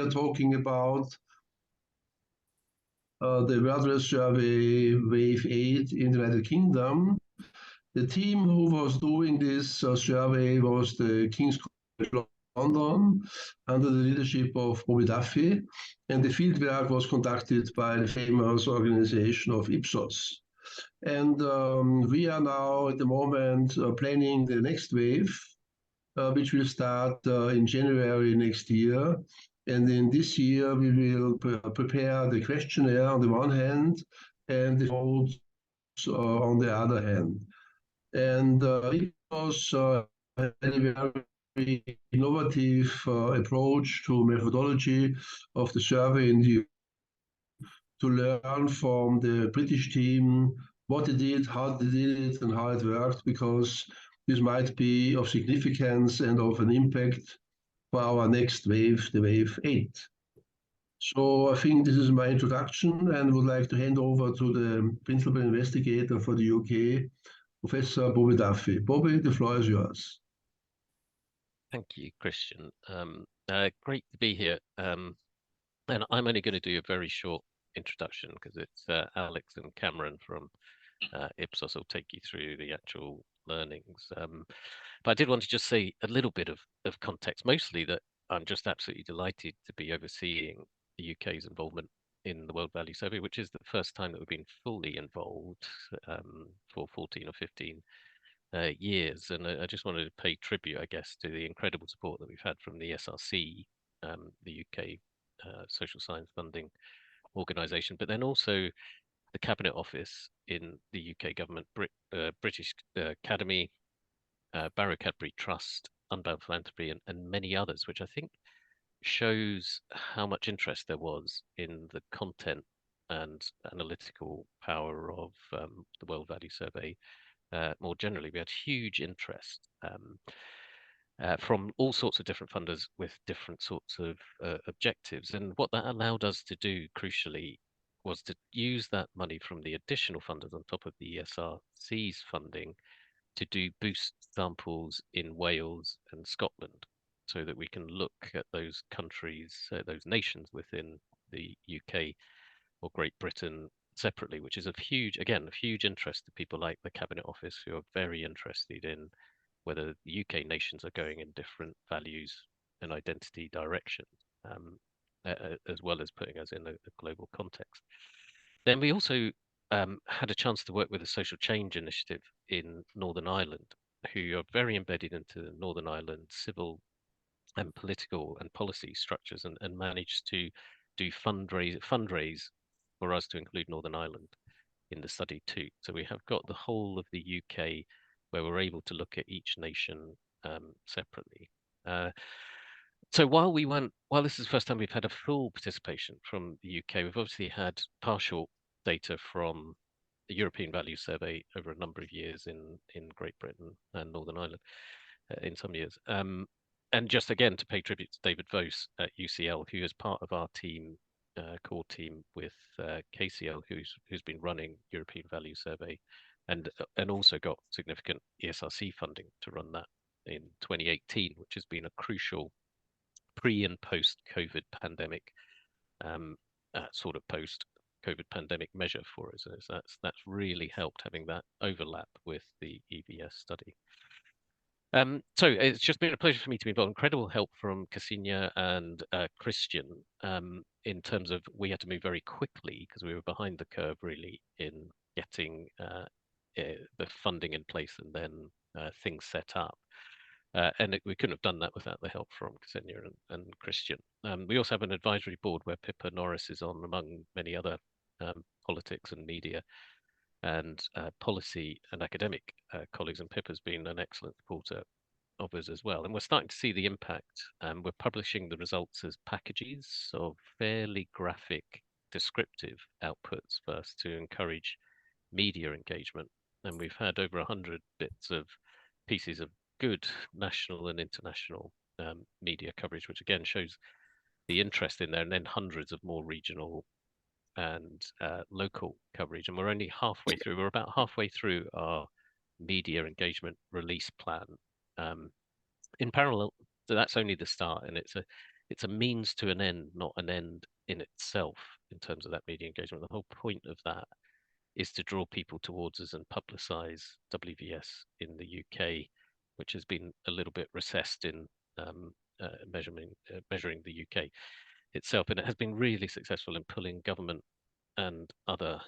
are talking about the wordless survey wave-8 in the United Kingdom. The team who was doing this survey was the King's College London under the leadership of Bobby, and the fieldwork was conducted by the famous organization of Ipsos. And we are now at the moment planning the next wave, which will start in January next year. And in this year, we will prepare the questionnaire on the one hand and the votes on the other hand. And it was a very innovative approach to methodology of the survey in the to learn from the British team what they did, how they did it, and how it worked, because this might be of significance and of an impact for our next wave, the wave 8. So I think this is my introduction, and would like to hand over to the principal investigator for the UK, Professor Bobby Duffy. Bobby, the floor is yours. Thank you, Christian. Great to be here. And I'm only going to do a very short introduction because it's Alex and Cameron from Ipsos will take you through the actual learnings. But I did want to just say a little bit of context, mostly that I'm just absolutely delighted to be overseeing the UK's involvement in the World Value Survey, which is the first time that we've been fully involved for 14 or 15 years. And I just wanted to pay tribute, I guess, to the incredible support that we've had from the SRC, the UK Social Science Funding Organisation, but then also the Cabinet Office in the UK government, British Academy, Barrow Cadbury Trust, Unbound Philanthropy, and many others, which I think shows how much interest there was in the content and analytical power of the World Value Survey. More generally, we had huge interest from all sorts of different funders with different sorts of objectives. And what that allowed us to do, crucially, was to use that money from the additional funders on top of the ESRC's funding to do boost samples in Wales and Scotland, so that we can look at those countries, those nations within the UK or Great Britain separately, which is of huge interest to people like the Cabinet Office, who are very interested in whether the UK nations are going in different values and identity directions, as well as putting us in a global context. Then we also had a chance to work with a social change initiative in Northern Ireland, who are very embedded into Northern Ireland civil and political and policy structures, and managed to do fundraise for us to include Northern Ireland in the study too. So we have got the whole of the UK where we're able to look at each nation separately. So while this is the first time we've had a full participation from the UK, we've obviously had partial data from the European Value Survey over a number of years in Great Britain and Northern Ireland in some years. And just again to pay tribute to David Vos at UCL, who is part of our team, core team with KCL, who's been running European Value Survey, and also got significant ESRC funding to run that in 2018, which has been a crucial pre and post COVID pandemic sort of post COVID pandemic measure for us. So that's really helped having that overlap with the EVS study. So it's just been a pleasure for me to be involved. Incredible help from Ksenia and Christian in terms of we had to move very quickly because we were behind the curve really in getting the funding in place and then things set up. And we couldn't have done that without the help from Ksenia and Christian. We also have an advisory board where Pippa Norris is on, among many other politics and media and policy and academic colleagues, and Pippa's been an excellent supporter of us as well. And we're starting to see the impact. We're publishing the results as packages of fairly graphic, descriptive outputs first to encourage media engagement. And we've had over 100 bits of pieces of good national and international media coverage, which again shows the interest in there, and then hundreds of more regional and local coverage. And we're only halfway through. We're about halfway through our media engagement release plan. In parallel, so that's only the start, and it's it's a means to an end, not an end in itself in terms of that media engagement. The whole point of that is to draw people towards us and publicize WVS in the UK, which has been a little bit recessed in measuring the UK itself. And it has been really successful in pulling government and other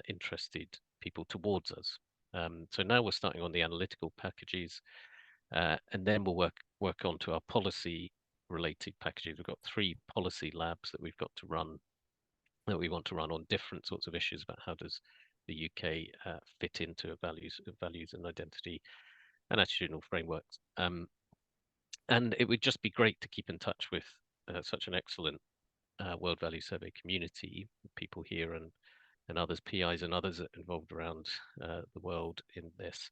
interested people towards us. So now we're starting on the analytical packages, and then we'll work on to our policy related packages. We've got 3 policy labs that we've got to run, that we want to run on different sorts of issues about how does the UK fit into values and identity and attitudinal frameworks. And it would just be great to keep in touch with such an excellent World Value Survey community, people here and others, PIs and others involved around the world in this.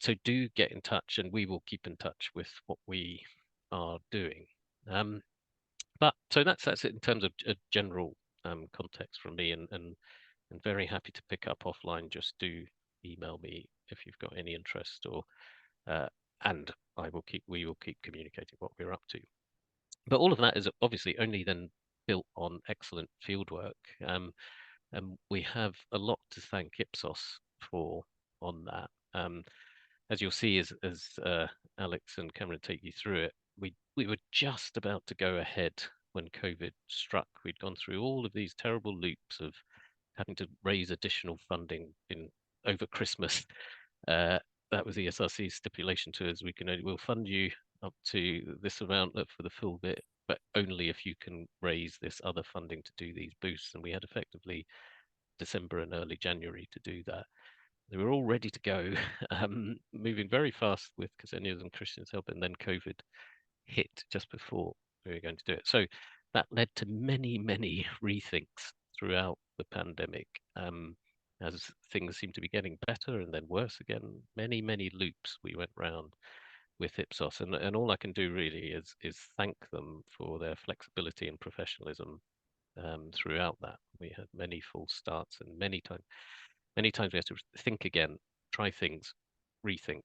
So do get in touch, and we will keep in touch with what we are doing. But so that's it in terms of a general context from me, and very happy to pick up offline. Just do email me if you've got any interest, or and we will keep communicating what we're up to. But all of that is obviously only then built on excellent fieldwork, and we have a lot to thank Ipsos for on that. As you'll see, as Alex and Cameron take you through it, we were just about to go ahead when COVID struck. We'd gone through all of these terrible loops of having to raise additional funding over Christmas. That was the SRC's stipulation to us. We'll fund you up to this amount for the full bit, but only if you can raise this other funding to do these boosts. And we had effectively December and early January to do that. They were all ready to go, moving very fast with Ksenia's and Christian's help, and then COVID hit just before we were going to do it. So that led to many, many rethinks throughout the pandemic, as things seemed to be getting better and then worse again. Many, many loops we went round with Ipsos, and all I can do really is thank them for their flexibility and professionalism throughout that. We had many false starts, and many times we had to think again, try things, rethink,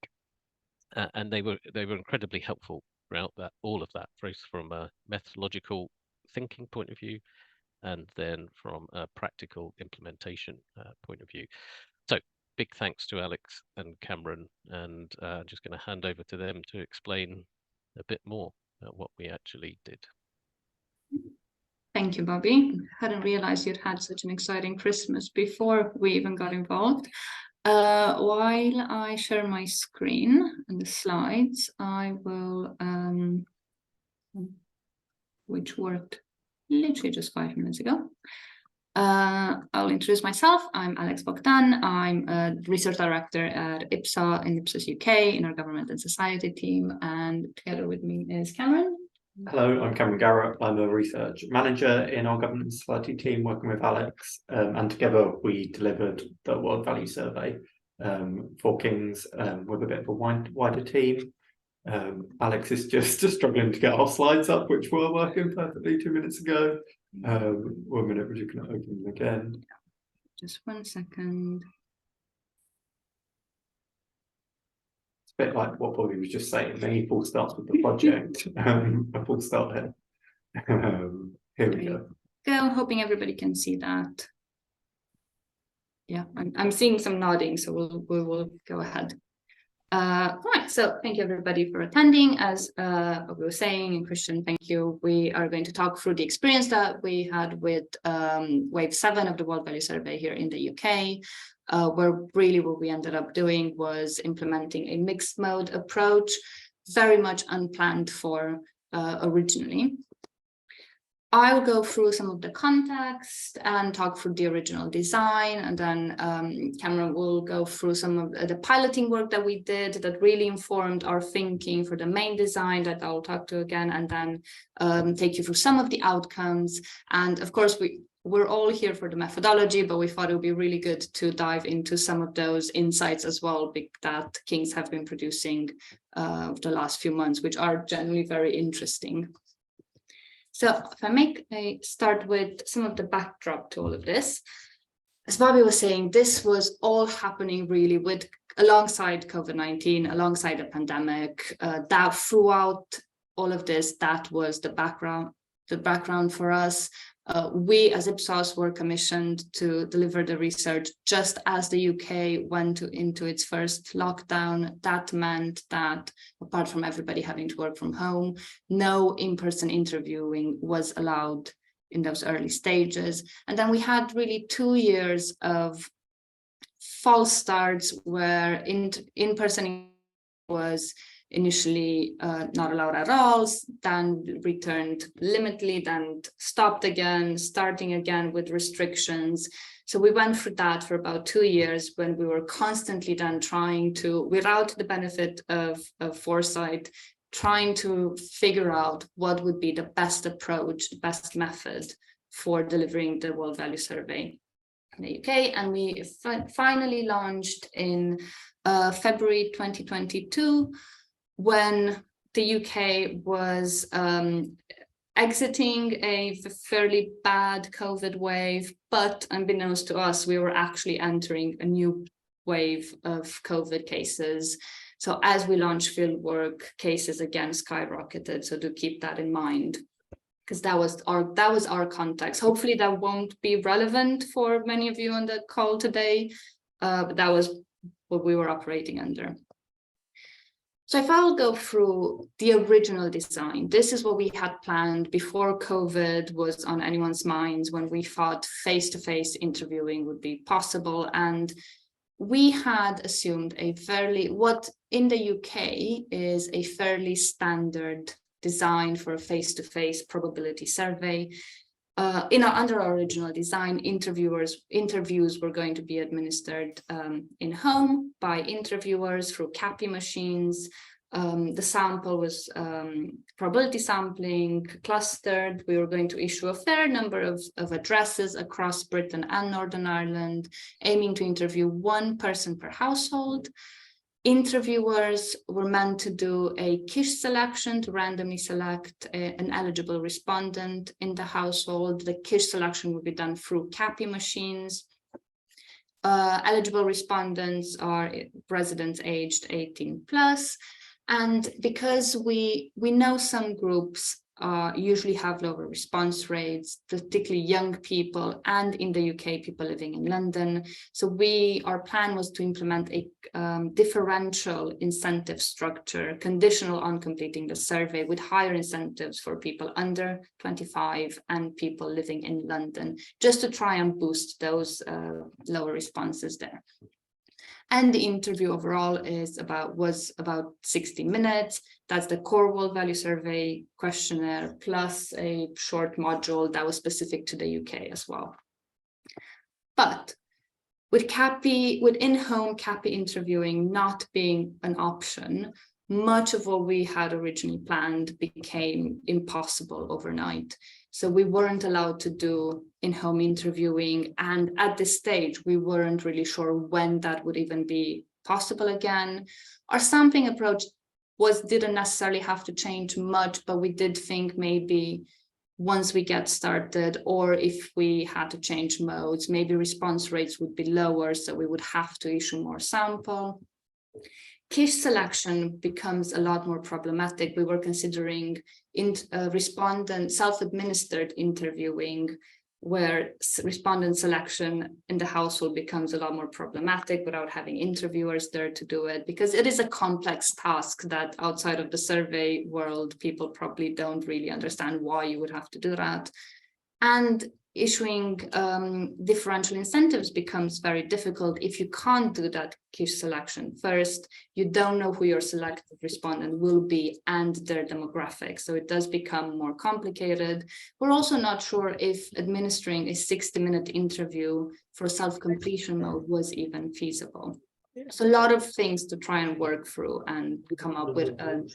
and they were incredibly helpful throughout that, all of that, both from a methodological thinking point of view, and then from a practical implementation point of view. So big thanks to Alex and Cameron, and I'm just going to hand over to them to explain a bit more about what we actually did. Thank you, Bobby. Hadn't realized you'd had such an exciting Christmas before we even got involved. While I share my screen and the slides, I will, which worked literally just 5 minutes ago. I'll introduce myself. I'm Alex Bogdan. I'm a research director at Ipsos in Ipsos UK in our government and society team, and together with me is Cameron. Hello, I'm Cameron Garrett. I'm a research manager in our government and society team working with Alex, and together we delivered the World Value Survey for Kings with a bit of a wider team. Alex is just struggling to get our slides up, which were working perfectly 2 minutes ago. 1 minute, we're just going to open them again. Just 1 second. Bit like what Bobby was just saying, many full starts with the project. A full start here. Here we go. Hoping everybody can see that. Yeah, I'm seeing some nodding, so we will go ahead. Right, so thank you everybody for attending. As Bobby was saying, and Christian, thank you. We are going to talk through the experience that we had with wave-7 of the World Value Survey here in the UK. Where really what we ended up doing was implementing a mixed mode approach, very much unplanned for originally. I'll go through some of the context and talk through the original design, and then Cameron will go through some of the piloting work that we did that really informed our thinking for the main design that I'll talk to again, and then take you through some of the outcomes. And of course, we're all here for the methodology, but we thought it would be really good to dive into some of those insights as well that Kings have been producing the last few months, which are generally very interesting. So if I start with some of the backdrop to all of this, as Bobby was saying, this was all happening really alongside COVID-19, alongside the pandemic, that throughout all of this, that was the background for us. We as Ipsos were commissioned to deliver the research just as the UK went into its first lockdown. That meant that apart from everybody having to work from home, no in-person interviewing was allowed in those early stages. And then we had really 2 years of false starts where in-person was initially not allowed at all, then returned limitedly, then stopped again, starting again with restrictions. So we went through that for about 2 years when we were constantly then trying to, without the benefit of foresight, trying to figure out what would be the best approach, the best method for delivering the World Value Survey in the UK. And we finally launched in February 2022, when the UK was exiting a fairly bad COVID wave, but unbeknownst to us, we were actually entering a new wave of COVID cases. So as we launched fieldwork, cases again skyrocketed. So do keep that in mind, because that was our context. Hopefully that won't be relevant for many of you on the call today, but that was what we were operating under. So if I'll go through the original design, this is what we had planned before COVID was on anyone's minds, when we thought face-to-face interviewing would be possible. And we had assumed what in the UK is a fairly standard design for a face-to-face probability survey. Under our original design, interviews were going to be administered in home by interviewers through CAPI machines. The sample was probability sampling, clustered. We were going to issue a fair number of addresses across Britain and Northern Ireland, aiming to interview 1 person per household. Interviewers were meant to do a quiche selection to randomly select an eligible respondent in the household. The quiche selection would be done through CAPI machines. Eligible respondents are residents aged 18 plus. And because we know some groups usually have lower response rates, particularly young people, and in the UK, people living in London. So our plan was to implement a differential incentive structure, conditional on completing the survey, with higher incentives for people under 25 and people living in London, just to try and boost those lower responses there. And the interview overall was about 60 minutes. That's the core World Value Survey questionnaire, plus a short module that was specific to the UK as well. But with in-home CAPI interviewing not being an option, much of what we had originally planned became impossible overnight. So we weren't allowed to do in-home interviewing. And at this stage, we weren't really sure when that would even be possible again. Our sampling approach didn't necessarily have to change much, but we did think maybe once we get started, or if we had to change modes, maybe response rates would be lower, so we would have to issue more sample. Quiche selection becomes a lot more problematic. We were considering respondent self-administered interviewing, where respondent selection in the household becomes a lot more problematic without having interviewers there to do it, because it is a complex task that outside of the survey world, people probably don't really understand why you would have to do that. And issuing differential incentives becomes very difficult if you can't do that quiche selection. First, you don't know who your selected respondent will be and their demographics, so it does become more complicated. We're also not sure if administering a 60-minute interview for self-completion mode was even feasible. So a lot of things to try and work through and come up with a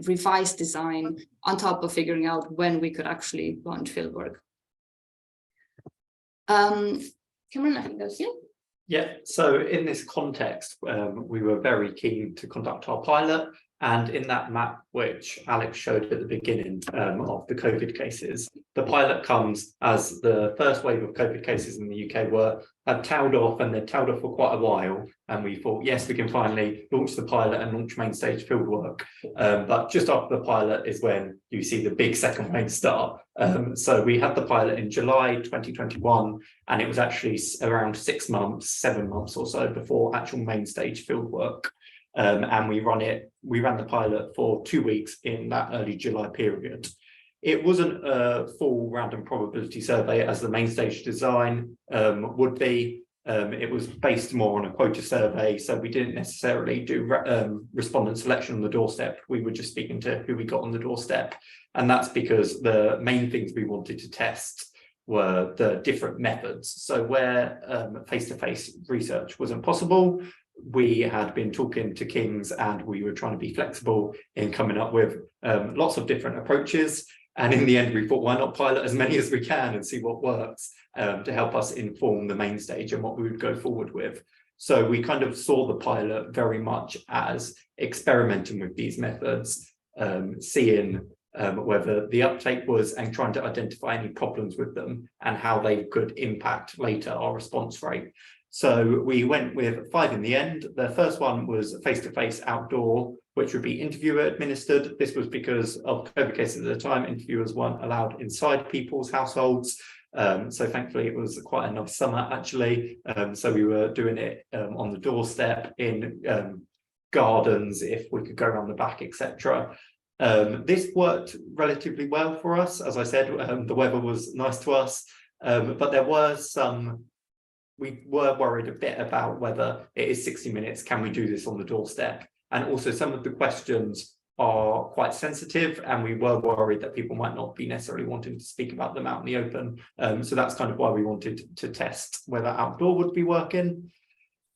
revised design on top of figuring out when we could actually launch fieldwork. Cameron, I think that's you. Yeah, so in this context, we were very keen to conduct our pilot And in that map, which Alex showed at the beginning of the COVID cases, the pilot comes as the first wave of COVID cases in the UK had tailed off, and they'd tailed off for quite a while. And we thought, yes, we can finally launch the pilot and launch main stage fieldwork. But just after the pilot is when you see the big second wave start. So we had the pilot in July 2021, and it was actually around 7 months or so before actual main stage fieldwork. And we ran the pilot for 2 weeks in that early July period. It wasn't a full random probability survey as the main stage design would be. It was based more on a quota survey, so we didn't necessarily do respondent selection on the doorstep. We were just speaking to who we got on the doorstep. And that's because the main things we wanted to test were the different methods. So where face-to-face research wasn't possible, we had been talking to King's, and we were trying to be flexible in coming up with lots of different approaches. And in the end, we thought, why not pilot as many as we can and see what works to help us inform the main stage and what we would go forward with. So we kind of saw the pilot very much as experimenting with these methods, seeing whether the uptake was, and trying to identify any problems with them and how they could impact later our response rate. So we went with 5 in the end. The first one was face-to-face outdoor, which would be interviewer administered. This was because of COVID cases at the time. Interviewers weren't allowed inside people's households. So thankfully it was quite a nice summer actually. So we were doing it on the doorstep, in gardens, if we could go around the back, etc. This worked relatively well for us. As I said, the weather was nice to us, but there were we were worried a bit about whether it is 60 minutes, can we do this on the doorstep? And also some of the questions are quite sensitive, and we were worried that people might not be necessarily wanting to speak about them out in the open. So that's kind of why we wanted to test whether outdoor would be working.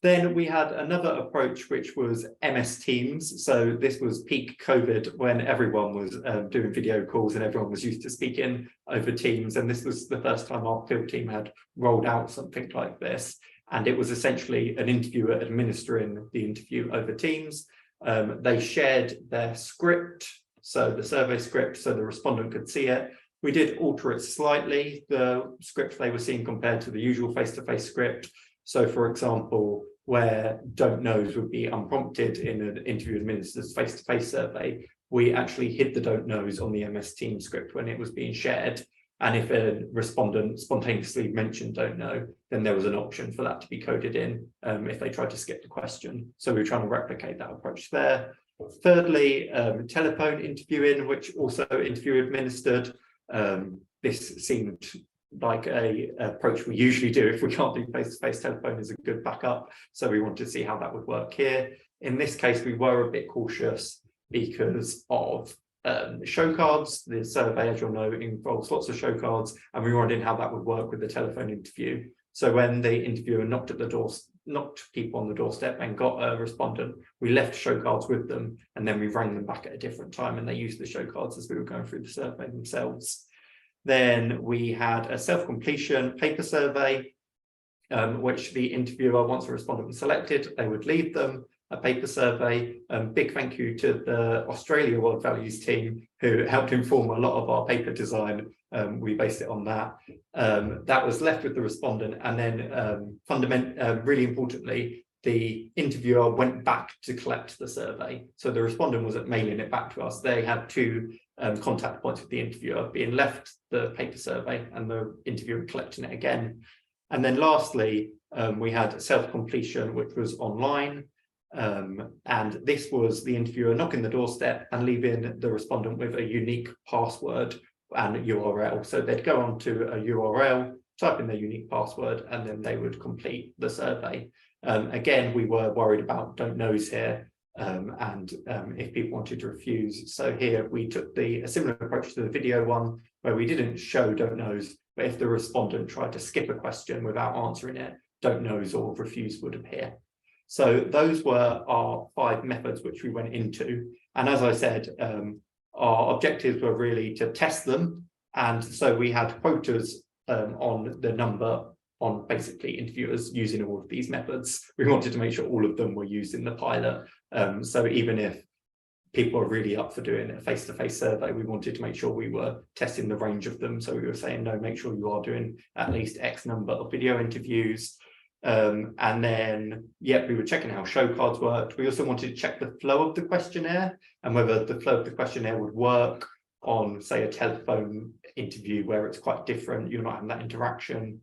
Then we had another approach, which was MS Teams. So this was peak COVID, when everyone was doing video calls and everyone was used to speaking over Teams. And this was the first time our field team had rolled out something like this. And it was essentially an interviewer administering the interview over Teams. They shared their script, so the survey script, so the respondent could see it. We did alter it slightly, the script they were seeing compared to the usual face-to-face script. So, for example, where don't knows would be unprompted in an interview administered face-to-face survey, we actually hid the don't knows on the MS Teams script when it was being shared. And if a respondent spontaneously mentioned don't know, then there was an option for that to be coded in if they tried to skip the question. So we were trying to replicate that approach there. Thirdly, telephone interviewing, which also interview administered. This seemed like a approach we usually do. If we can't do face-to-face, telephone is a good backup. So we wanted to see how that would work here. In this case, we were a bit cautious because of show cards. The survey, as you'll know, involves lots of show cards, and we wondered how that would work with the telephone interview. So when the interviewer knocked people on the doorstep and got a respondent, we left show cards with them, and then we rang them back at a different time, and they used the show cards as we were going through the survey themselves. Then we had a self-completion paper survey, which the interviewer, once a respondent was selected, they would leave them a paper survey. Big thank you to the Australia World Values team who helped inform a lot of our paper design. We based it on that. That was left with the respondent, and then really importantly, the interviewer went back to collect the survey. So the respondent wasn't mailing it back to us. They had 2 contact points with the interviewer, being left the paper survey and the interviewer collecting it again. And then lastly, we had self-completion, which was online. And this was the interviewer knocking the doorstep and leaving the respondent with a unique password and URL. So they'd go on to a URL, type in their unique password, and then they would complete the survey. Again, we were worried about don't knows here, and if people wanted to refuse. So here we took a similar approach to the video one, where we didn't show don't knows, but if the respondent tried to skip a question without answering it, don't knows or refuse would appear. So those were our 5 methods which we went into. And as I said, our objectives were really to test them. And so we had quotas on the number on basically interviewers using all of these methods. We wanted to make sure all of them were used in the pilot. So even if people are really up for doing a face-to-face survey. We wanted to make sure we were testing the range of them. So we were saying, no, make sure you are doing at least X number of video interviews. And then, yeah, we were checking how show cards worked. We also wanted to check the flow of the questionnaire and whether the flow of the questionnaire would work on, say, a telephone interview where it's quite different. You're not having that interaction.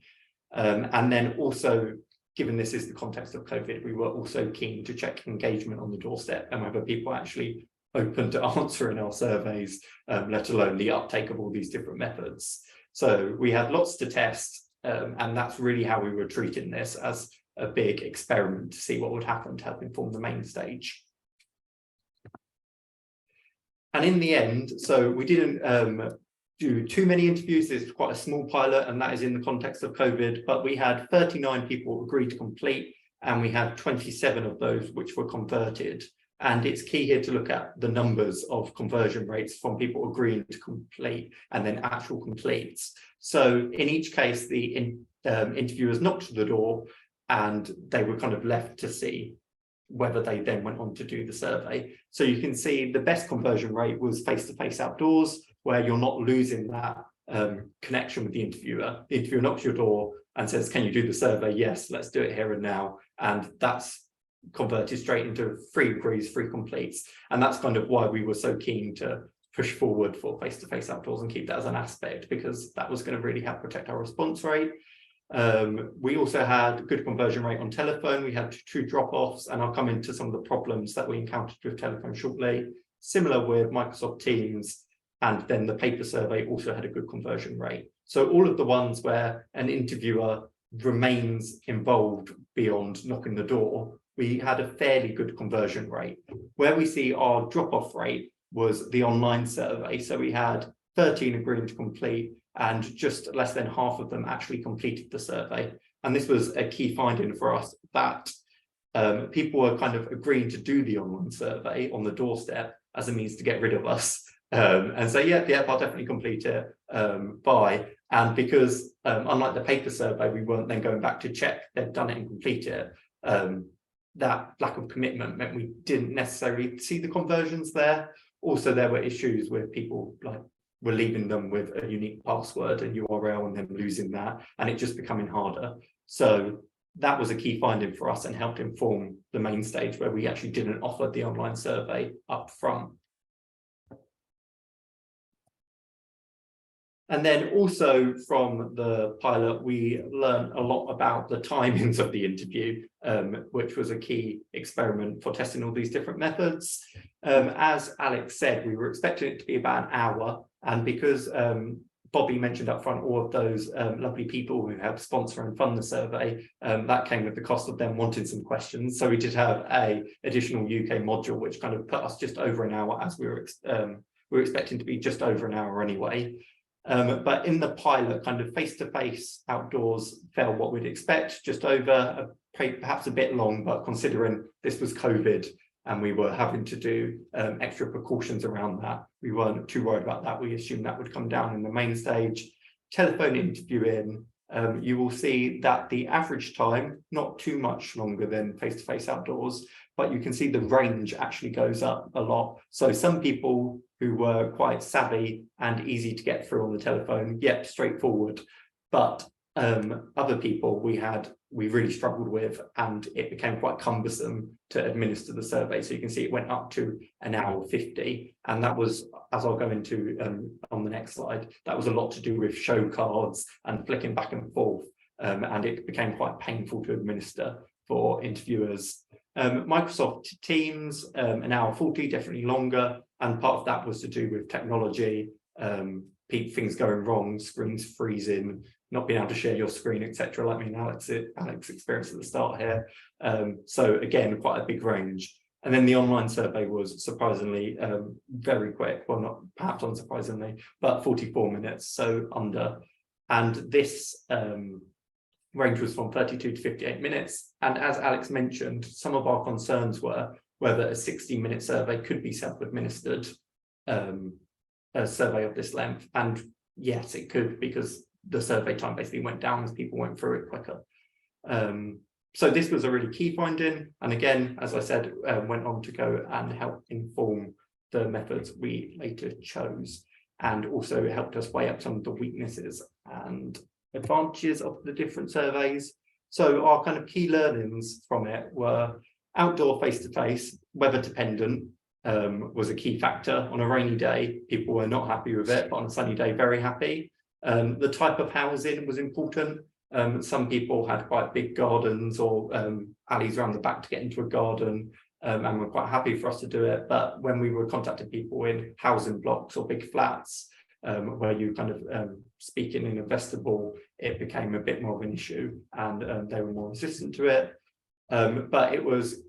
And then also, given this is the context of COVID, we were also keen to check engagement on the doorstep and whether people actually open to answering our surveys, let alone the uptake of all these different methods. So we had lots to test. And that's really how we were treating this, as a big experiment to see what would happen to help inform the main stage. And in the end, so we didn't do too many interviews. It's quite a small pilot, and that is in the context of COVID, but we had 39 people agree to complete, and we had 27 of those which were converted. And it's key here to look at the numbers of conversion rates from people agreeing to complete and then actual completes. So in each case, the interviewers knocked to the door and they were kind of left to see whether they then went on to do the survey. So you can see the best conversion rate was face-to-face outdoors, where you're not losing that connection with the interviewer. The interviewer knocks your door and says, can you do the survey? Yes, let's do it here and now. And that's converted straight into 3 agrees, 3 completes. And that's kind of why we were so keen to push forward for face-to-face outdoors and keep that as an aspect, because that was going to really help protect our response rate. We also had good conversion rate on telephone. We had 2 drop-offs, and I'll come into some of the problems that we encountered with telephone shortly. Similar with Microsoft Teams, and then the paper survey also had a good conversion rate. So all of the ones where an interviewer remains involved beyond knocking the door, we had a fairly good conversion rate. Where we see our drop-off rate was the online survey. So we had 13 agreeing to complete, and just less than half of them actually completed the survey. And this was a key finding for us, that people were kind of agreeing to do the online survey on the doorstep as a means to get rid of us and say, yeah, I'll definitely complete it, bye. And because unlike the paper survey, we weren't then going back to check they'd done it and complete it. That lack of commitment meant we didn't necessarily see the conversions there. Also, there were issues with people like were leaving them with a unique password and URL and then losing that, and it just becoming harder. So that was a key finding for us and helped inform the main stage, where we actually didn't offer the online survey up front. And then also from the pilot, we learned a lot about the timings of the interview, which was a key experiment for testing all these different methods. As Alex said, we were expecting it to be about an hour. And because Bobby mentioned up front all of those lovely people who helped sponsor and fund the survey, that came with the cost of them wanting some questions. So we did have an additional UK module, which kind of put us just over an hour, as we were expecting to be just over an hour anyway. But in the pilot, kind of face-to-face outdoors fell what we'd expect, just over, perhaps a bit long, but considering this was COVID and we were having to do extra precautions around that, we weren't too worried about that. We assumed that would come down in the main stage. Telephone interviewing, you will see that the average time, not too much longer than face-to-face outdoors, but you can see the range actually goes up a lot. So some people who were quite savvy and easy to get through on the telephone, yep, straightforward. But other people we really struggled with, and it became quite cumbersome to administer the survey. So you can see it went up to an hour 50. And that was, as I'll go into on the next slide, that was a lot to do with show cards and flicking back and forth. And it became quite painful to administer for interviewers. Microsoft Teams, an hour 40, definitely longer. And part of that was to do with technology, things going wrong, screens freezing, not being able to share your screen, etc. Like me and Alex experienced at the start here. So again, quite a big range. And then the online survey was surprisingly very quick. Well, not perhaps unsurprisingly, but 44 minutes, so under. And this range was from 32 to 58 minutes. And as Alex mentioned, some of our concerns were whether a 60-minute survey could be self-administered, a survey of this length. And yes, it could, because the survey time basically went down as people went through it quicker. So this was a really key finding. And again, as I said, went on to go and help inform the methods we later chose. And also it helped us weigh up some of the weaknesses and advantages of the different surveys. So our kind of key learnings from it were outdoor face-to-face, weather dependent, was a key factor. On a rainy day, people were not happy with it, but on a sunny day, very happy. The type of housing was important. Some people had quite big gardens or alleys around the back to get into a garden, and were quite happy for us to do it. But when we were contacting people in housing blocks or big flats, where you kind of speaking in a vestibule, it became a bit more of an issue, and they were more resistant to it. But it was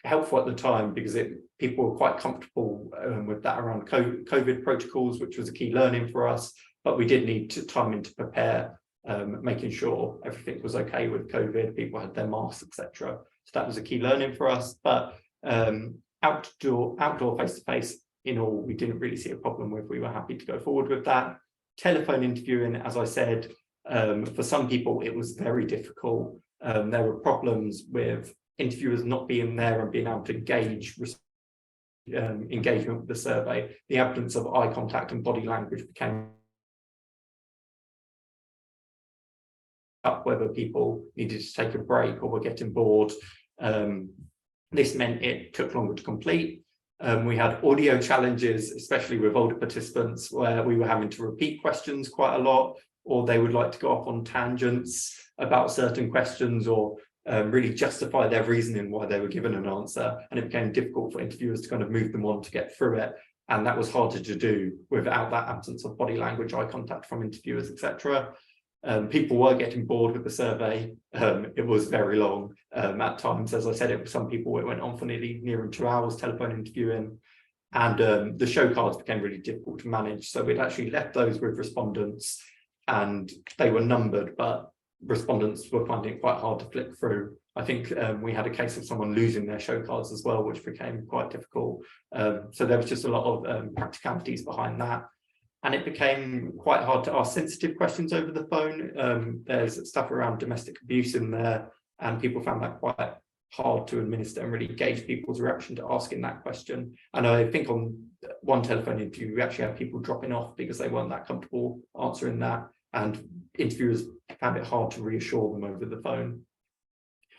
helpful at the time because people were quite comfortable with that around COVID protocols, which was a key learning for us. But we did need time to prepare, making sure everything was okay with COVID, people had their masks, etc. So that was a key learning for us. But outdoor face-to-face, in all, we didn't really see a problem with. We were happy to go forward with that. Telephone interviewing, as I said, for some people it was very difficult. There were problems with interviewers not being there and being able to gauge engagement with the survey. The absence of eye contact and body language became up whether people needed to take a break or were getting bored. This meant it took longer to complete. We had audio challenges, especially with older participants, where we were having to repeat questions quite a lot, or they would like to go off on tangents about certain questions, or really justify their reasoning why they were given an answer. And it became difficult for interviewers to kind of move them on to get through it. And that was harder to do without that absence of body language, eye contact from interviewers, etc. People were getting bored with the survey. It was very long at times. As I said, some people, it went on for near 2 hours telephone interviewing, and the show cards became really difficult to manage. So we'd actually left those with respondents, and they were numbered, but respondents were finding it quite hard to flick through. I think we had a case of someone losing their show cards as well, which became quite difficult. So there was just a lot of practicalities behind that. And it became quite hard to ask sensitive questions over the phone. There's stuff around domestic abuse in there, and people found that quite hard to administer and really gauge people's reaction to asking that question. And I think on one telephone interview, we actually had people dropping off because they weren't that comfortable answering that, and interviewers found it hard to reassure them over the phone.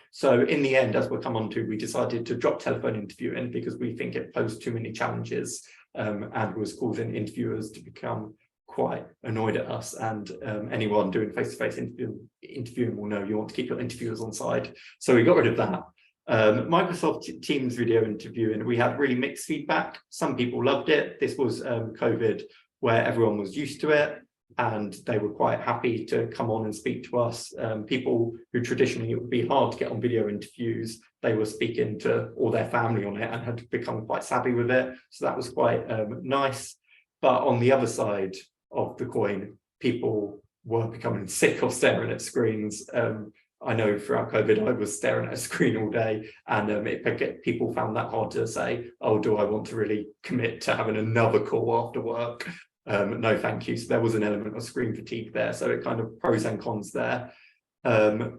So in the end, as we'll come on to, we decided to drop telephone interviewing because we think it posed too many challenges, and was causing interviewers to become quite annoyed at us. And anyone doing face-to-face interviewing will know you want to keep your interviewers on side. So we got rid of that. Microsoft Teams video interviewing, we had really mixed feedback. Some people loved it. This was COVID, where everyone was used to it, and they were quite happy to come on and speak to us. People who traditionally it would be hard to get on video interviews, they were speaking to all their family on it and had become quite savvy with it. So that was quite nice. But on the other side of the coin, people were becoming sick of staring at screens. I know throughout COVID, I was staring at a screen all day, and people found that hard to say, oh, do I want to really commit to having another call after work? No, thank you. So there was an element of screen fatigue there. So it kind of pros and cons there.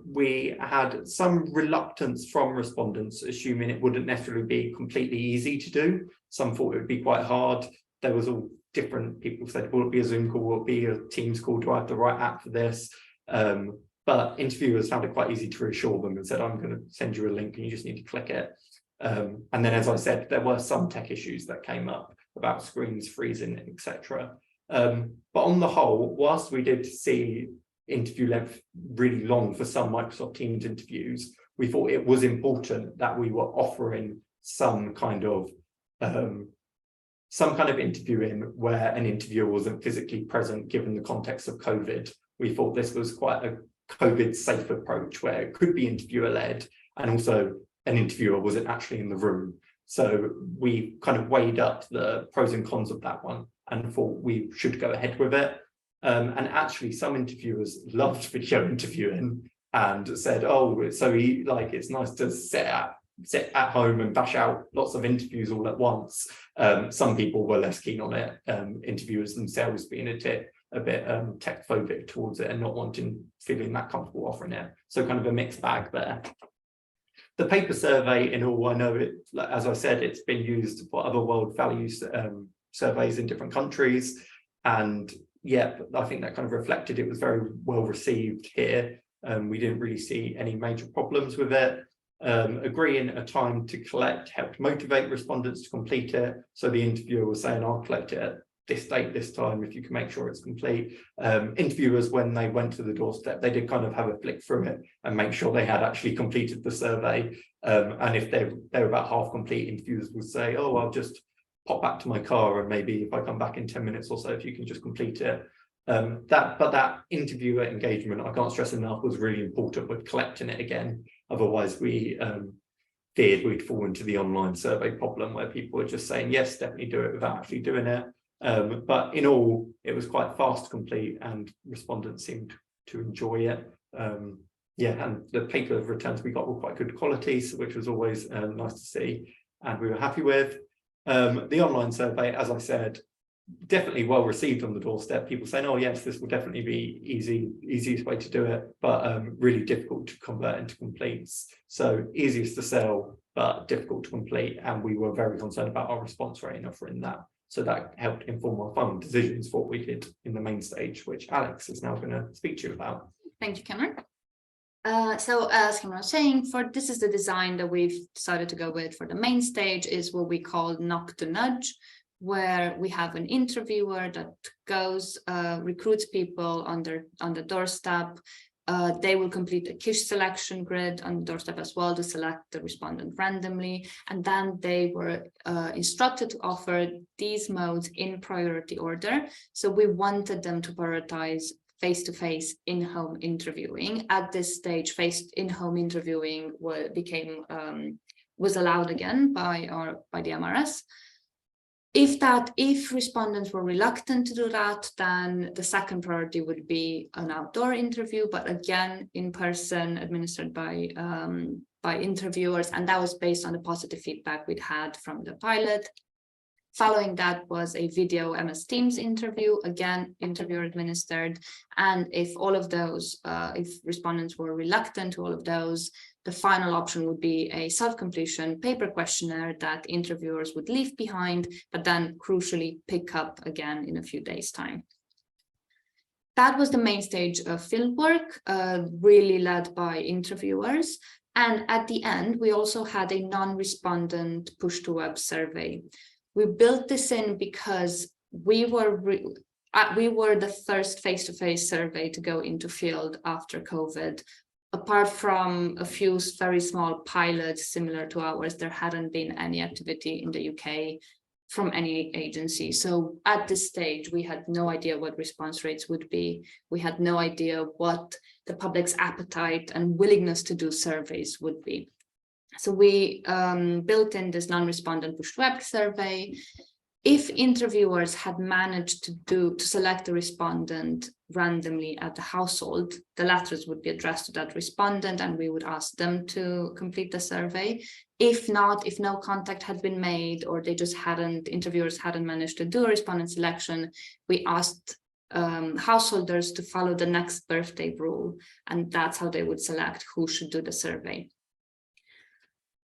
We had some reluctance from respondents, assuming it wouldn't necessarily be completely easy to do. Some thought it would be quite hard. There was all different people said, will it be a Zoom call? Will it be a Teams call? Do I have the right app for this? But interviewers found it quite easy to reassure them and said, I'm going to send you a link and you just need to click it. And then, as I said, there were some tech issues that came up about screens freezing, etc. But on the whole, whilst we did see interview length really long for some Microsoft Teams interviews, we thought it was important that we were offering some kind of interviewing where an interviewer wasn't physically present, given the context of COVID. We thought this was quite a COVID safe approach where it could be interviewer led, and also an interviewer wasn't actually in the room. So we kind of weighed up the pros and cons of that one and thought we should go ahead with it. And actually some interviewers loved video interviewing and said, oh, it's it's nice to sit at home and bash out lots of interviews all at once. Some people were less keen on it, interviewers themselves being a bit tech phobic towards it and not feeling that comfortable offering it. So kind of a mixed bag there. The paper survey, in all, I know it, as I said, it's been used for other world values surveys in different countries, and yeah, I think that kind of reflected it was very well received here. We didn't really see any major problems with it. Agreeing a time to collect helped motivate respondents to complete it. So the interviewer was saying, I'll collect it at this date, this time, if you can make sure it's complete. Interviewers, when they went to the doorstep, they did kind of have a flick through it and make sure they had actually completed the survey. And if they're about half complete, interviewers would say, oh, I'll just pop back to my car, and maybe if I come back in 10 minutes or so, if you can just complete it. But that interviewer engagement, I can't stress enough, was really important with collecting it again. Otherwise, we feared we'd fall into the online survey problem where people were just saying, yes, definitely do it without actually doing it. But in all, it was quite fast to complete, and respondents seemed to enjoy it. Yeah, and the paper returns we got were quite good quality, so which was always nice to see, and we were happy with. The online survey, as I said, definitely well received on the doorstep. People saying, oh yes, this will definitely be easiest way to do it, but really difficult to convert into completes. So easiest to sell, but difficult to complete. And we were very concerned about our response rate and offering that. So that helped inform our final decisions for what we did in the main stage, which Alex is now going to speak to you about. Thank you, Cameron. So as Cameron was saying, this is the design that we've decided to go with for the main stage, is what we call knock to nudge, where we have an interviewer that goes, recruits people on the doorstep. They will complete a quiche selection grid on the doorstep as well to select the respondent randomly. And then they were instructed to offer these modes in priority order. So we wanted them to prioritize face-to-face in-home interviewing. At this stage, in-home interviewing was allowed again by the MRS. If respondents were reluctant to do that, then the second priority would be an outdoor interview, but again in person, administered by interviewers, and that was based on the positive feedback we'd had from the pilot. Following that was a video MS Teams interview, again interviewer administered, and if all of those, if respondents were reluctant to all of those, the final option would be a self-completion paper questionnaire that interviewers would leave behind, but then crucially pick up again in a few days' time. That was the main stage of fieldwork, really led by interviewers. And at the end, we also had a non-respondent push-to-web survey. We built this in because we were the first face-to-face survey to go into field after COVID. Apart from a few very small pilots similar to ours, there hadn't been any activity in the UK from any agency. So at this stage, we had no idea what response rates would be. We had no idea what the public's appetite and willingness to do surveys would be. So we built in this non-respondent push-to-web survey. If interviewers had managed to select a respondent randomly at the household, the letters would be addressed to that respondent and we would ask them to complete the survey. If not, if no contact had been made or interviewers hadn't managed to do a respondent selection, we asked householders to follow the next birthday rule, and that's how they would select who should do the survey.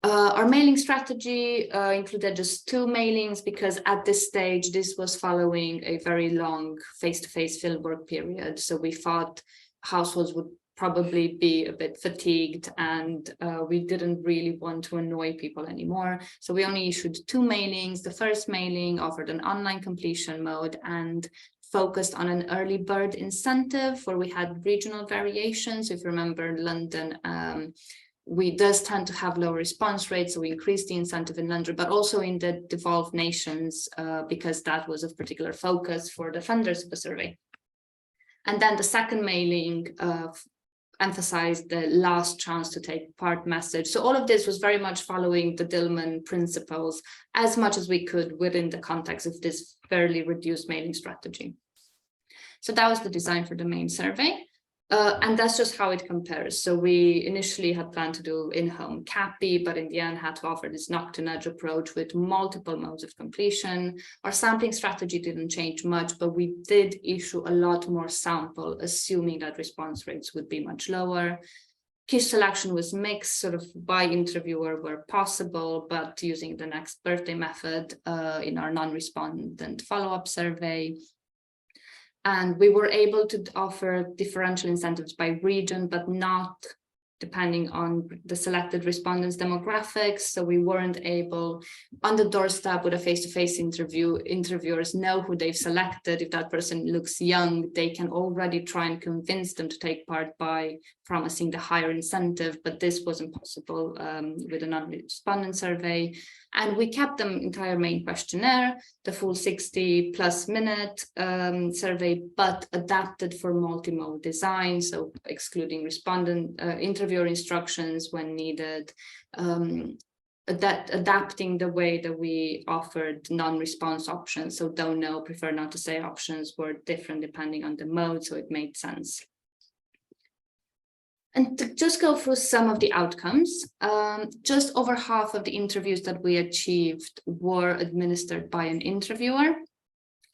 Our mailing strategy included just 2 mailings because at this stage, this was following a very long face-to-face fieldwork period. So we thought households would probably be a bit fatigued and we didn't really want to annoy people anymore. So we only issued 2 mailings. The first mailing offered an online completion mode and focused on an early bird incentive where we had regional variations. If you remember, London does tend to have low response rates, so we increased the incentive in London, but also in the devolved nations because that was of particular focus for the funders of the survey. And then the second mailing emphasized the last chance to take part message. So all of this was very much following the Dillman principles as much as we could within the context of this fairly reduced mailing strategy. So that was the design for the main survey. And that's just how it compares. So we initially had planned to do in-home CAPI, but in the end had to offer this knock-to-nudge approach with multiple modes of completion. Our sampling strategy didn't change much, but we did issue a lot more sample, assuming that response rates would be much lower. Key selection was mixed, sort of by interviewer where possible, but using the next birthday method in our non-respondent follow-up survey. And we were able to offer differential incentives by region, but not depending on the selected respondents' demographics. So we weren't able, on the doorstep with a face-to-face interview, interviewers know who they've selected. If that person looks young, they can already try and convince them to take part by promising the higher incentive, but this wasn't possible with a non-respondent survey. And we kept the entire main questionnaire, the full 60+ minute survey, but adapted for multimode design, so excluding respondent interviewer instructions when needed, adapting the way that we offered non-response options. So don't know, prefer not to say options were different depending on the mode, so it made sense. And to just go through some of the outcomes, just over half of the interviews that we achieved were administered by an interviewer.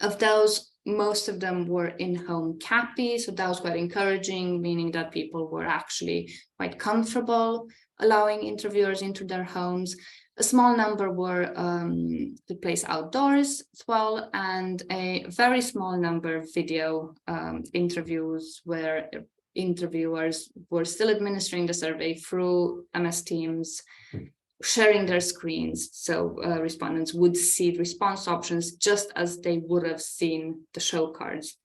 Of those, most of them were in-home CAPI, so that was quite encouraging, meaning that people were actually quite comfortable allowing interviewers into their homes. A small number were took place outdoors as well, and a very small number of video interviews where interviewers were still administering the survey through MS Teams, sharing their screens, so respondents would see response options just as they would have seen the show cards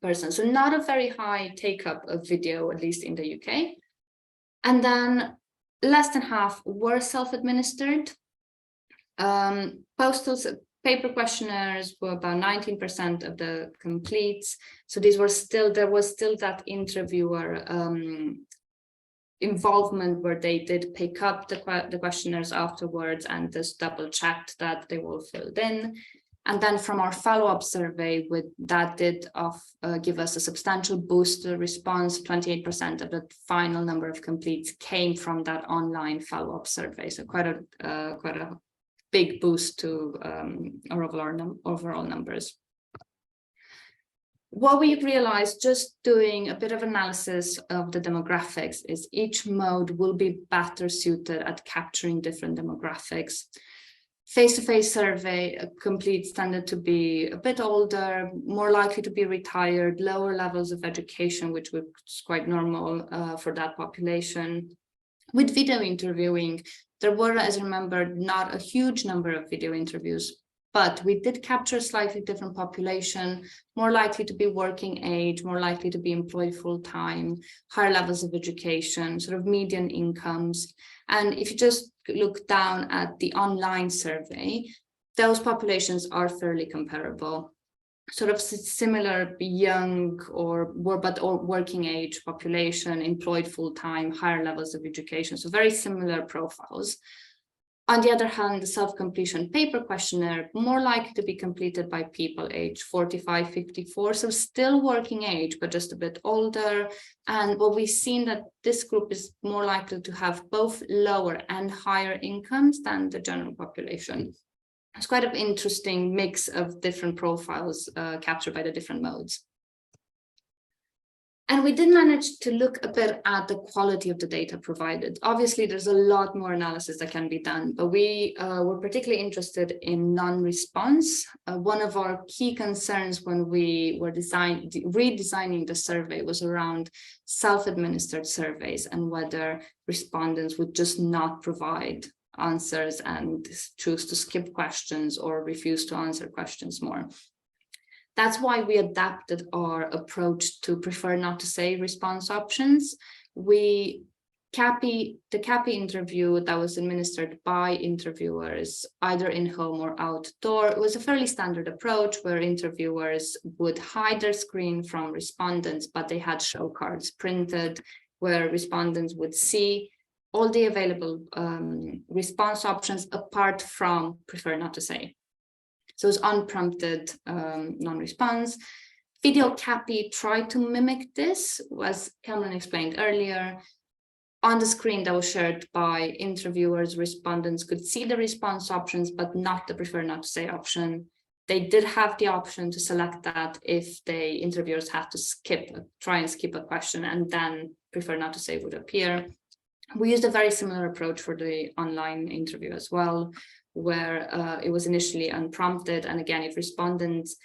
person. So not a very high take-up of video, at least in the UK. And then less than half were self-administered. Postal paper questionnaires were about 19% of the completes. So these were still, there was still that interviewer involvement where they did pick up the questionnaires afterwards and just double checked that they were filled in. And then from our follow-up survey, that did give us a substantial boost to the response. 28% of the final number of completes came from that online follow-up survey. So quite a big boost to our overall numbers. What we realized just doing a bit of analysis of the demographics is each mode will be better suited at capturing different demographics. Face-to-face survey completes tended to be a bit older, more likely to be retired, lower levels of education, which was quite normal for that population. With video interviewing, there were, as I remember, not a huge number of video interviews, but we did capture a slightly different population, more likely to be working age, more likely to be employed full-time, higher levels of education, sort of median incomes. And if you just look down at the online survey, those populations are fairly comparable. Sort of similar young or working age population, employed full-time, higher levels of education, so very similar profiles. On the other hand, the self-completion paper questionnaire, more likely to be completed by people aged 45, 54, so still working age, but just a bit older. And what we've seen that this group is more likely to have both lower and higher incomes than the general population. It's quite an interesting mix of different profiles captured by the different modes. And we did manage to look a bit at the quality of the data provided. Obviously, there's a lot more analysis that can be done, but we were particularly interested in non-response. One of our key concerns when we were redesigning the survey was around self-administered surveys and whether respondents would just not provide answers and choose to skip questions or refuse to answer questions more. That's why we adapted our approach to prefer not to say response options. The CAPI interview that was administered by interviewers, either in-home or outdoor, it was a fairly standard approach where interviewers would hide their screen from respondents, but they had show cards printed where respondents would see all the available response options apart from prefer not to say. So it's unprompted non-response. Video CAPI tried to mimic this, as Cameron explained earlier. On the screen that was shared by interviewers, respondents could see the response options, but not the prefer not to say option. They did have the option to select that if the interviewers had to try and skip a question and then prefer not to say would appear. We used a very similar approach for the online interview as well, where it was initially unprompted. And again, if respondents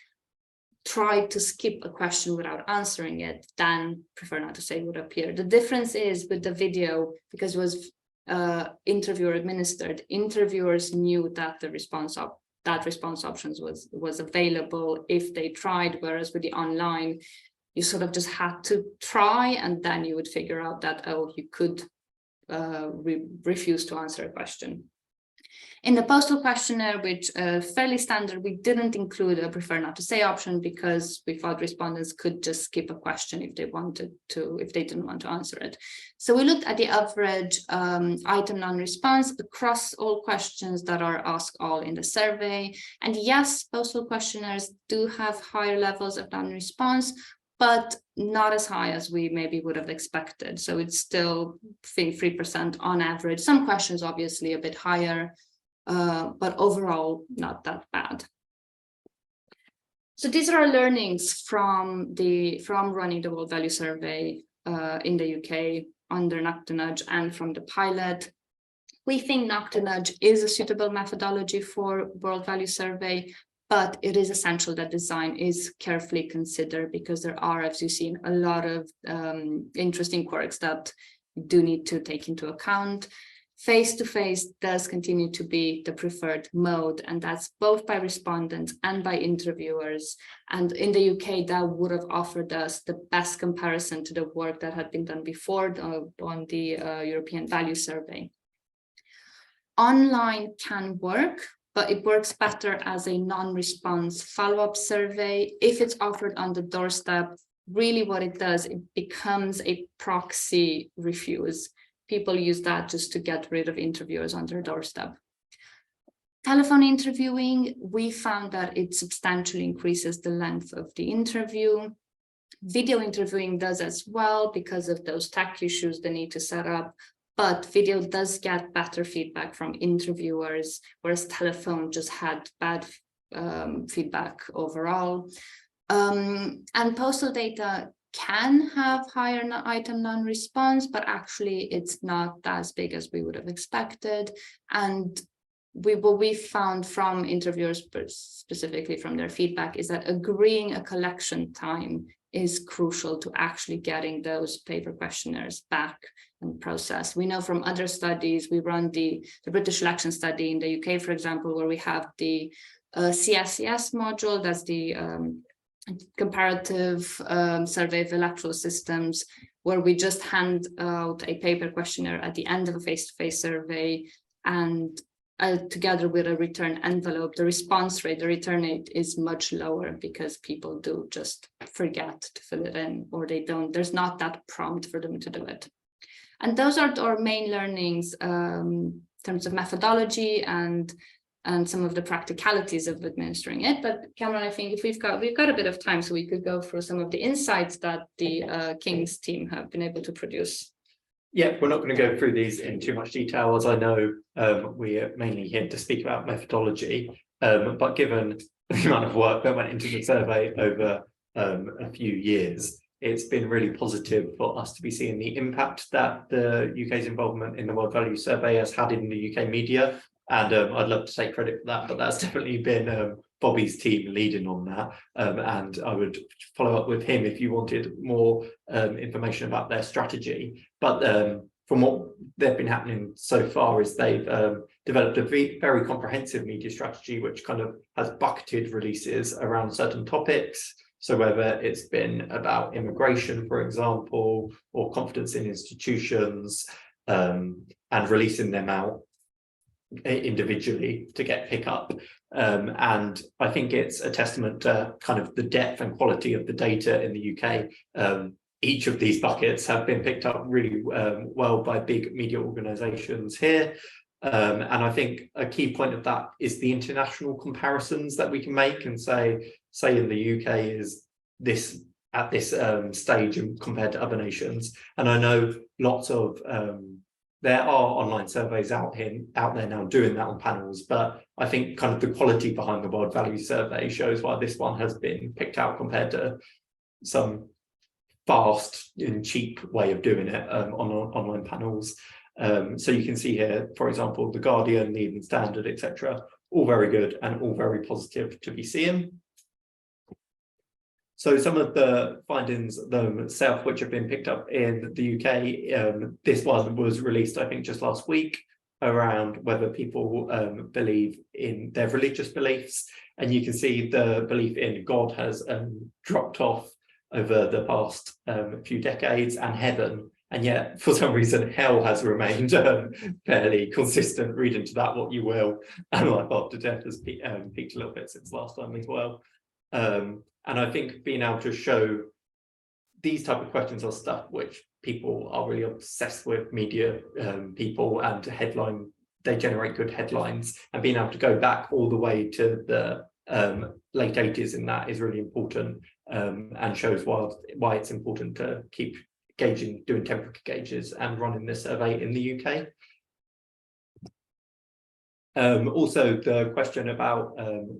tried to skip a question without answering it, then prefer not to say would appear. The difference is with the video, because it was interviewer administered, interviewers knew that the response options was available if they tried, whereas with the online, you sort of just had to try, and then you would figure out that, oh, you could refuse to answer a question. In the postal questionnaire, which fairly standard, we didn't include a prefer not to say option because we thought respondents could just skip a question if they wanted to, if they didn't want to answer it. So we looked at the average item non-response across all questions that are asked all in the survey. And yes, postal questionnaires do have higher levels of non-response, but not as high as we maybe would have expected. So it's still 3% on average. Some questions obviously a bit higher, but overall not that bad. So these are our learnings from running the world value survey in the UK under Knock to Nudge and from the pilot. We think Knock to Nudge is a suitable methodology for world value survey, but it is essential that design is carefully considered because there are, as you've seen, a lot of interesting quirks that you do need to take into account. Face-to-face does continue to be the preferred mode, and that's both by respondents and by interviewers. And in the UK, that would have offered us the best comparison to the work that had been done before on the European Value Survey. Online can work, but it works better as a non-response follow-up survey. If it's offered on the doorstep, really what it does, it becomes a proxy refuse. People use that just to get rid of interviewers on their doorstep. Telephone interviewing, we found that it substantially increases the length of the interview. Video interviewing does as well because of those tech issues they need to set up, but video does get better feedback from interviewers, whereas telephone just had bad feedback overall. And postal data can have higher item non-response, but actually it's not as big as we would have expected. And what we found from interviewers, specifically from their feedback, is that agreeing a collection time is crucial to actually getting those paper questionnaires back and processed. We know from other studies, we run the British election study in the UK, for example, where we have the CSCS module, that's the comparative survey of electoral systems, where we just hand out a paper questionnaire at the end of a face-to-face survey, and together with a return envelope, the response rate, the return rate is much lower because people do just forget to fill it in, or they don't, there's not that prompt for them to do it. And those are our main learnings in terms of methodology and some of the practicalities of administering it. But Cameron, I think if we've got a bit of time, so we could go through some of the insights that the King's team have been able to produce. Yeah, we're not going to go through these in too much detail, as I know we're mainly here to speak about methodology. But given the amount of work that went into the survey over a few years, it's been really positive for us to be seeing the impact that the UK's involvement in the World Value Survey has had in the UK media. And I'd love to take credit for that, but that's definitely been Bobby's team leading on that. And I would follow up with him if you wanted more information about their strategy. But from what they've been happening so far is they've developed a very comprehensive media strategy, which kind of has bucketed releases around certain topics. So whether it's been about immigration, for example, or confidence in institutions, and releasing them out individually to get pickup. And I think it's a testament to kind of the depth and quality of the data in the UK. Each of these buckets have been picked up really well by big media organizations here. And I think a key point of that is the international comparisons that we can make and say in the UK is this at this stage compared to other nations. And I know lots of there are online surveys out there now doing that on panels, but I think kind of the quality behind the World Values Survey shows why this one has been picked out compared to some fast and cheap way of doing it on online panels. So you can see here, for example, The Guardian, the Evening Standard, etc., all very good and all very positive to be seeing. So some of the findings themselves, which have been picked up in the UK, this one was released, I think, just last week, around whether people believe in their religious beliefs. And you can see the belief in God has dropped off over the past few decades, and heaven. And yet, for some reason, hell has remained fairly consistent. Read into that what you will. And life after death has peaked a little bit since last time as well. And I think being able to show these type of questions are stuff which people are really obsessed with, media people, and they generate good headlines, and being able to go back all the way to the late 80s in that is really important, and shows why it's important to keep doing temperature gauges and running this survey in the UK. Also, the question about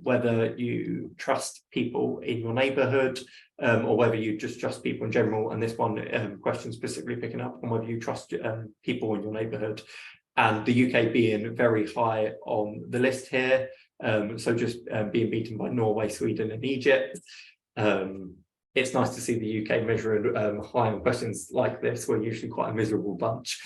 whether you trust people in your neighbourhood, or whether you just trust people in general, and this one question specifically picking up on whether you trust people in your neighbourhood, and the UK being very high on the list here, so just being beaten by Norway, Sweden and Egypt. It's nice to see the UK measuring high on questions like this. We're usually quite a miserable bunch.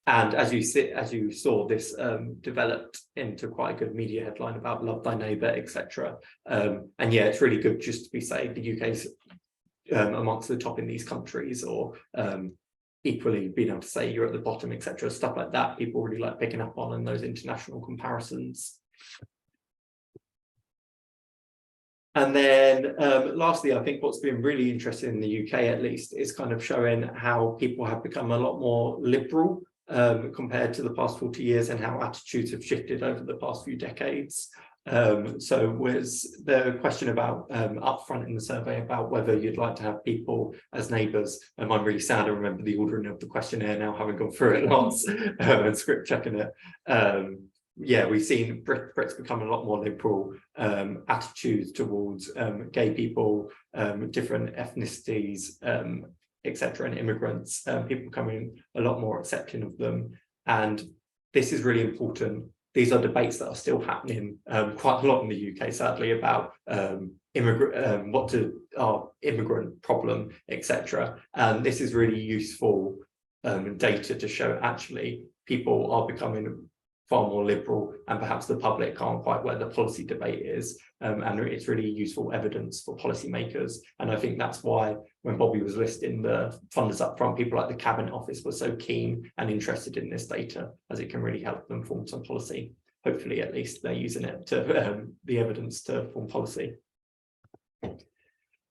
And as you saw, this developed into quite a good media headline about love thy neighbour, etc. And yeah, it's really good just to be saying the UK's amongst the top in these countries, or equally being able to say you're at the bottom, etc. Stuff like that, people really like picking up on in those international comparisons. And then lastly, I think what's been really interesting in the UK, at least, is kind of showing how people have become a lot more liberal compared to the past 40 years, and how attitudes have shifted over the past few decades. So was the question about up front in the survey about whether you'd like to have people as neighbours. I'm really sad I remember the ordering of the questionnaire now, having gone through it lots and script checking it. Yeah, we've seen Brits become a lot more liberal, attitudes towards gay people, different ethnicities, etc., and immigrants, people becoming a lot more accepting of them. And this is really important. These are debates that are still happening quite a lot in the UK, sadly, about our immigrant problem, etc. And this is really useful data to show actually people are becoming far more liberal, and perhaps the public aren't quite where the policy debate is, and it's really useful evidence for policymakers. And I think that's why when Bobby was listing the funders up front, people like the Cabinet Office were so keen and interested in this data, as it can really help them form some policy. Hopefully, at least they're using it to the evidence to form policy.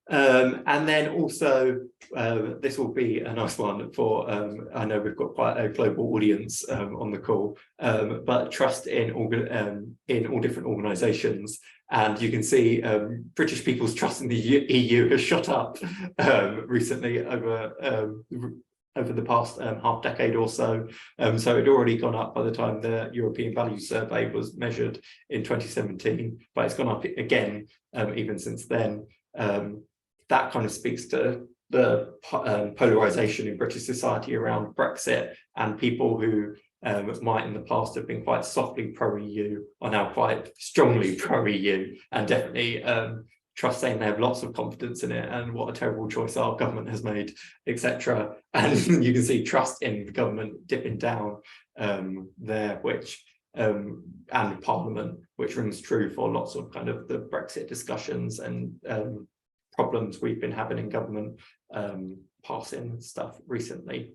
And then also, this will be a nice one for, I know we've got quite a global audience on the call, but trust in all different organisations. And you can see British people's trust in the EU has shot up recently over the past half decade or so. So it had already gone up by the time the European Values Survey was measured in 2017, but it's gone up again even since then. That kind of speaks to the polarisation in British society around Brexit, and people who might in the past have been quite softly pro-EU are now quite strongly pro-EU, and definitely saying they have lots of confidence in it and what a terrible choice our government has made, etc. And you can see trust in the government dipping down there, which and Parliament, which rings true for lots of kind of the Brexit discussions and problems we've been having in government passing stuff recently.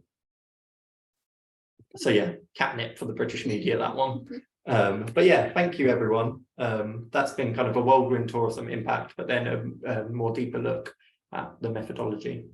So yeah, catnip for the British media, that one. But yeah, thank you everyone. That's been kind of a whirlwind tour of some impact, but then a more deeper look at the methodology.